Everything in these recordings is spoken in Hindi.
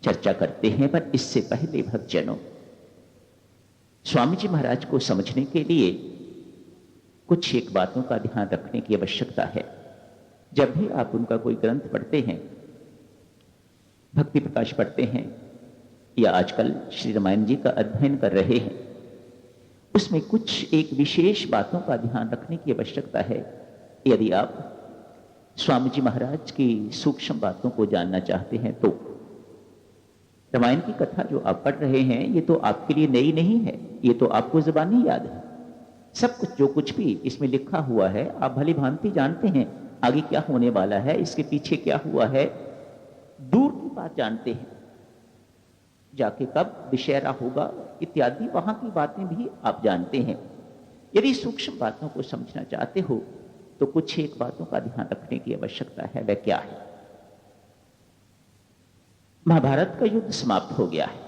चर्चा करते हैं, पर इससे पहले भक्तजनों, स्वामी जी महाराज को समझने के लिए कुछ एक बातों का ध्यान रखने की आवश्यकता है। जब भी आप उनका कोई ग्रंथ पढ़ते हैं, भक्ति प्रकाश पढ़ते हैं या आजकल श्री रामायण जी का अध्ययन कर रहे हैं, उसमें कुछ एक विशेष बातों का ध्यान रखने की आवश्यकता है। यदि आप स्वामी जी महाराज की सूक्ष्म बातों को जानना चाहते हैं तो रामायण की कथा जो आप पढ़ रहे हैं, ये तो आपके लिए नई नहीं है, ये तो आपको ज़बानी याद है। सब कुछ जो कुछ भी इसमें लिखा हुआ है आप भली भांति जानते हैं। आगे क्या होने वाला है, इसके पीछे क्या हुआ है, दूर की बात जानते हैं, जाके कब विषयरा होगा इत्यादि वहां की बातें भी आप जानते हैं। यदि सूक्ष्म बातों को समझना चाहते हो तो कुछ एक बातों का ध्यान रखने की आवश्यकता है। वह क्या है? महाभारत का युद्ध समाप्त हो गया है।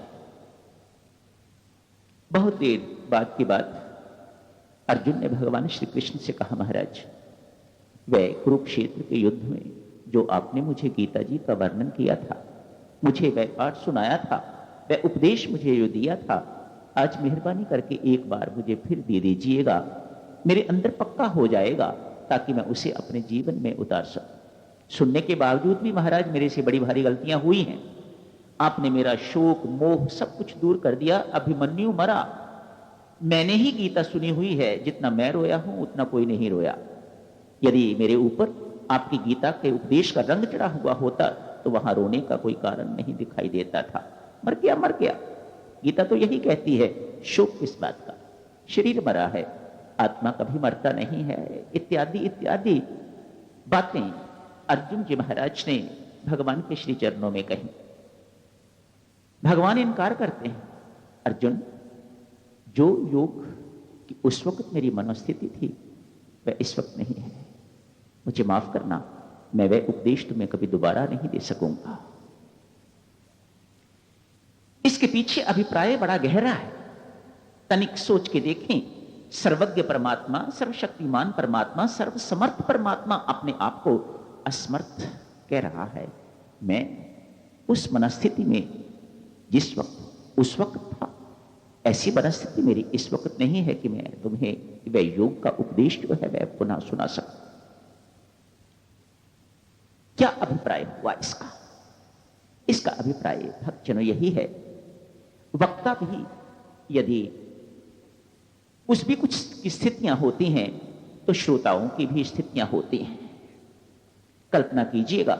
बहुत देर बाद की बात अर्जुन ने भगवान श्री कृष्ण से कहा, महाराज, वह कुरुक्षेत्र के युद्ध में जो आपने मुझे गीता जी का वर्णन किया था, मुझे वह पाठ सुनाया था, वह उपदेश मुझे जो दिया था, आज मेहरबानी करके एक बार मुझे फिर दे दीजिएगा। मेरे अंदर पक्का हो जाएगा ताकि मैं उसे अपने जीवन में उतार सकूं। सुनने के बावजूद भी महाराज मेरे से बड़ी भारी गलतियां हुई हैं। आपने मेरा शोक मोह सब कुछ दूर कर दिया। अभिमन्यु मरा, मैंने ही गीता सुनी हुई है, जितना मैं रोया हूं उतना कोई नहीं रोया। यदि मेरे ऊपर आपकी गीता के उपदेश का रंग चढ़ा हुआ होता तो वहां रोने का कोई कारण नहीं दिखाई देता था। मर गया मर गया, गीता तो यही कहती है, शोक किस बात का, शरीर मरा है, आत्मा कभी मरता नहीं है, इत्यादि इत्यादि बातें अर्जुन जी महाराज ने भगवान के श्री चरणों में कही। भगवान इनकार करते हैं, अर्जुन, जो योग की उस वक्त मेरी मनोस्थिति थी वह इस वक्त नहीं है, मुझे माफ करना, मैं वह उपदेश तुम्हें कभी दोबारा नहीं दे सकूंगा। इसके पीछे अभिप्राय बड़ा गहरा है, तनिक सोच के देखें। सर्वज्ञ परमात्मा, सर्वशक्तिमान परमात्मा, सर्वसमर्थ परमात्मा अपने आप को असमर्थ कह रहा है। मैं उस मनस्थिति में जिस वक्त उस वक्त था, ऐसी मनस्थिति मेरी इस वक्त नहीं है कि मैं तुम्हें वह योग का उपदेश जो है वह पुनः सुना सकूं। क्या अभिप्राय हुआ इसका? इसका अभिप्राय भक्तजनों यही है, वक्ता भी यदि उसकी कुछ स्थितियां होती हैं तो श्रोताओं की भी स्थितियां होती हैं। कल्पना कीजिएगा,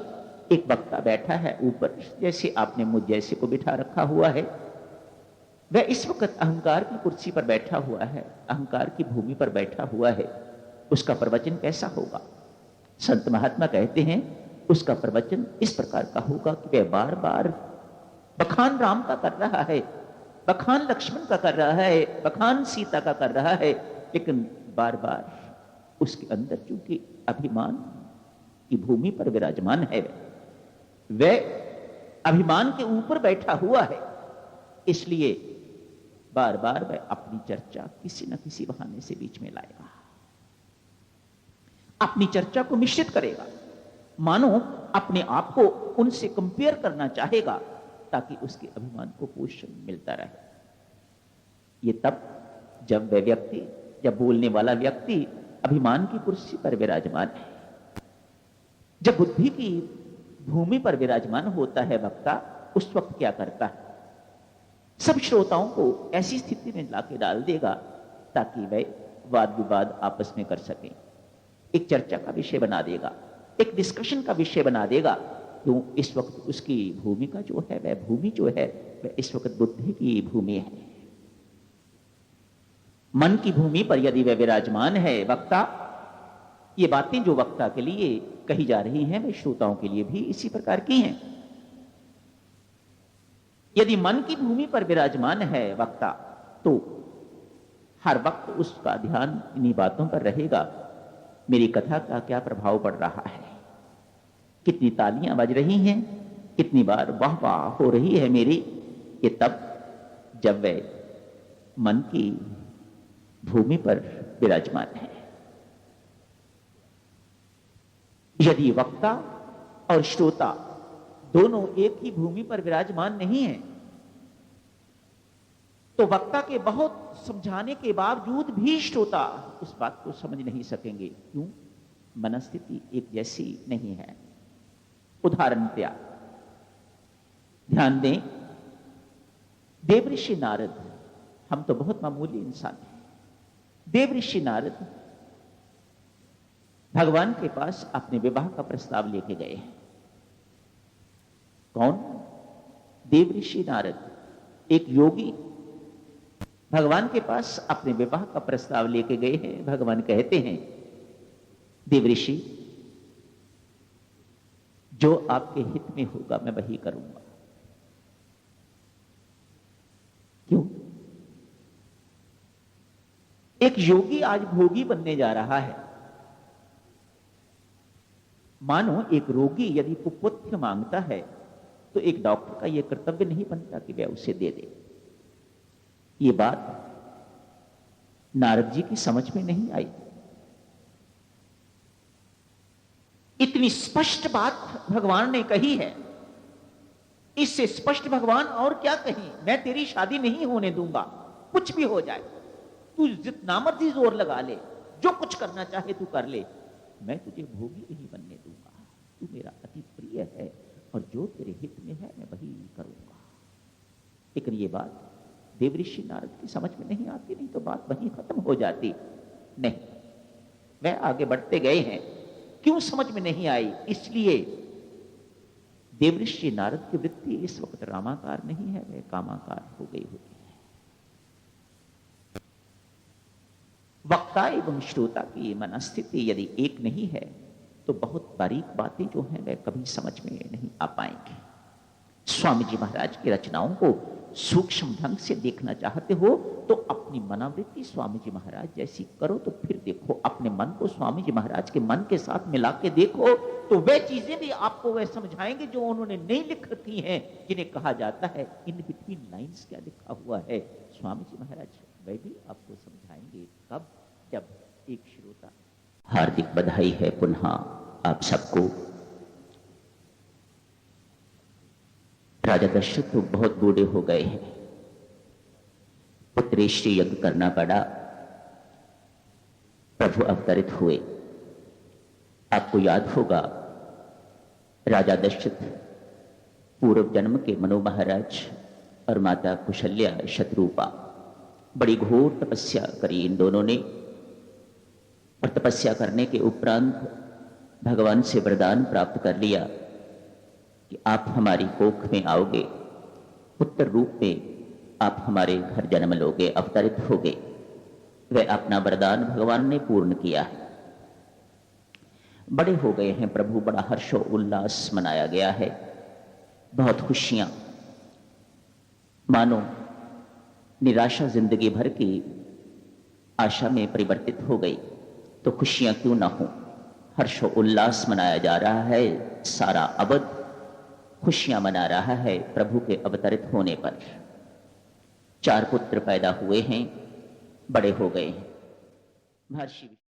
एक वक्ता बैठा है ऊपर, जैसे आपने मुझ जैसे को बिठा रखा हुआ है, वह इस वक्त अहंकार की कुर्सी पर बैठा हुआ है, अहंकार की भूमि पर बैठा हुआ है। उसका प्रवचन कैसा होगा? संत महात्मा कहते हैं उसका प्रवचन इस प्रकार का होगा कि वह बार बार बखान राम का कर रहा है, बखान लक्ष्मण का कर रहा है, बखान सीता का कर रहा है, लेकिन बार बार उसके अंदर चूंकि अभिमान की भूमि पर विराजमान है, वह अभिमान के ऊपर बैठा हुआ है, इसलिए बार बार वह अपनी चर्चा किसी न किसी बहाने से बीच में लाएगा, अपनी चर्चा को मिश्रित करेगा, मानो अपने आप को उनसे कंपेयर करना चाहेगा ताकि उसके अभिमान को पोषण मिलता रहे। ये तब जब वह व्यक्ति, जब बोलने वाला व्यक्ति अभिमान की कुर्सी पर विराजमान है। जब बुद्धि की भूमि पर विराजमान होता है वक्ता, उस वक्त क्या करता है? सब श्रोताओं को ऐसी स्थिति में लाके डाल देगा ताकि वह वाद विवाद आपस में कर सके, एक चर्चा का विषय बना देगा, एक डिस्कशन का विषय बना देगा। क्यों? इस वक्त उसकी भूमिका जो है, वह भूमि जो है वह इस वक्त बुद्धि की भूमि है। मन की भूमि पर यदि वह विराजमान है वक्ता, ये बातें जो वक्ता के लिए कही जा रही हैं वे श्रोताओं के लिए भी इसी प्रकार की हैं। यदि मन की भूमि पर विराजमान है वक्ता तो हर वक्त उसका ध्यान इन्हीं बातों पर रहेगा, मेरी कथा का क्या प्रभाव पड़ रहा है, कितनी तालियां बज रही हैं, कितनी बार वाह वाह हो रही है मेरी। ये तब जब वह मन की भूमि पर विराजमान है। यदि वक्ता और श्रोता दोनों एक ही भूमि पर विराजमान नहीं है। तो वक्ता के बहुत समझाने के बावजूद भी श्रोता उस बात को समझ नहीं सकेंगे। क्यों? मनस्थिति एक जैसी नहीं है। उदाहरण दिया, ध्यान दें, देवऋषि नारद, हम तो बहुत मामूली इंसान हैं, देवऋषि नारद भगवान के पास अपने विवाह का प्रस्ताव लेके गए हैं। कौन? देवऋषि नारद, एक योगी भगवान के पास अपने विवाह का प्रस्ताव लेके गए हैं। भगवान कहते हैं, देवऋषि, जो आपके हित में होगा मैं वही करूंगा। क्यों? एक योगी आज भोगी बनने जा रहा है। मानो एक रोगी यदि कुपोथ्य मांगता है तो एक डॉक्टर का यह कर्तव्य नहीं बनता कि वह उसे दे दे। ये बात नारद जी की समझ में नहीं आई। इतनी स्पष्ट बात भगवान ने कही है, इससे स्पष्ट भगवान और क्या कहें? मैं तेरी शादी नहीं होने दूंगा, कुछ भी हो जाए, तू जितना मर्जी जोर लगा ले, जो कुछ करना चाहे तू कर ले, मैं तुझे भोगी नहीं बनने दूंगा। तू मेरा अति प्रिय है और जो तेरे हित में है मैं वही करूंगा। लेकिन ये बात देवऋषि नारद की समझ में नहीं आती, नहीं तो बात वहीं खत्म हो जाती। नहीं, वह आगे बढ़ते गए हैं। क्यों समझ में नहीं आई? इसलिए देवऋषि नारद की वृत्ति इस वक्त रामाकार नहीं है, वह कामाकार हो गई होती है। वक्ता एवं श्रोता की मनस्थिति यदि एक नहीं है तो बहुत बारीक बातें जो हैं वह कभी समझ में नहीं आ पाएंगी। स्वामी जी महाराज की रचनाओं को सूक्ष्म ढंग से देखना चाहते हो तो अपनी मनोवृत्ति स्वामी जी महाराज जैसी करो, तो फिर देखो अपने मन को स्वामी जी महाराज के मन के साथ मिला के देखो, तो वह चीजें भी आपको वह समझाएंगे जो उन्होंने नहीं लिख रखी हैं, जिन्हें कहा जाता है इन बिटवीन लाइन्स क्या लिखा हुआ है। स्वामी जी महाराज वह भी आपको समझाएंगे। कब? जब एक श्रोता। हार्दिक बधाई है पुनः आप सबको। राजा दशरथ तो बहुत बूढ़े हो गए हैं, पुत्रेष्टि यज्ञ करना पड़ा, प्रभु अवतरित हुए। आपको याद होगा राजा दशरथ पूर्व जन्म के मनु महाराज और माता कुशल्या शत्रुपा, बड़ी घोर तपस्या करी इन दोनों ने। और तपस्या करने के उपरांत भगवान से वरदान प्राप्त कर लिया कि आप हमारी कोख में आओगे, पुत्र रूप में आप हमारे घर जन्म लोगे, अवतरित होगे। वह अपना वरदान भगवान ने पूर्ण किया है। बड़े हो गए हैं प्रभु, बड़ा हर्षो उल्लास मनाया गया है, बहुत खुशियां, मानो निराशा जिंदगी भर की आशा में परिवर्तित हो गई। तो खुशियां क्यों ना हो, हर्षो उल्लास मनाया जा रहा है। सारा अवध खुशियां मना रहा है प्रभु के अवतरित होने पर। 4 पुत्र पैदा हुए हैं, बड़े हो गए हैं। महर्षि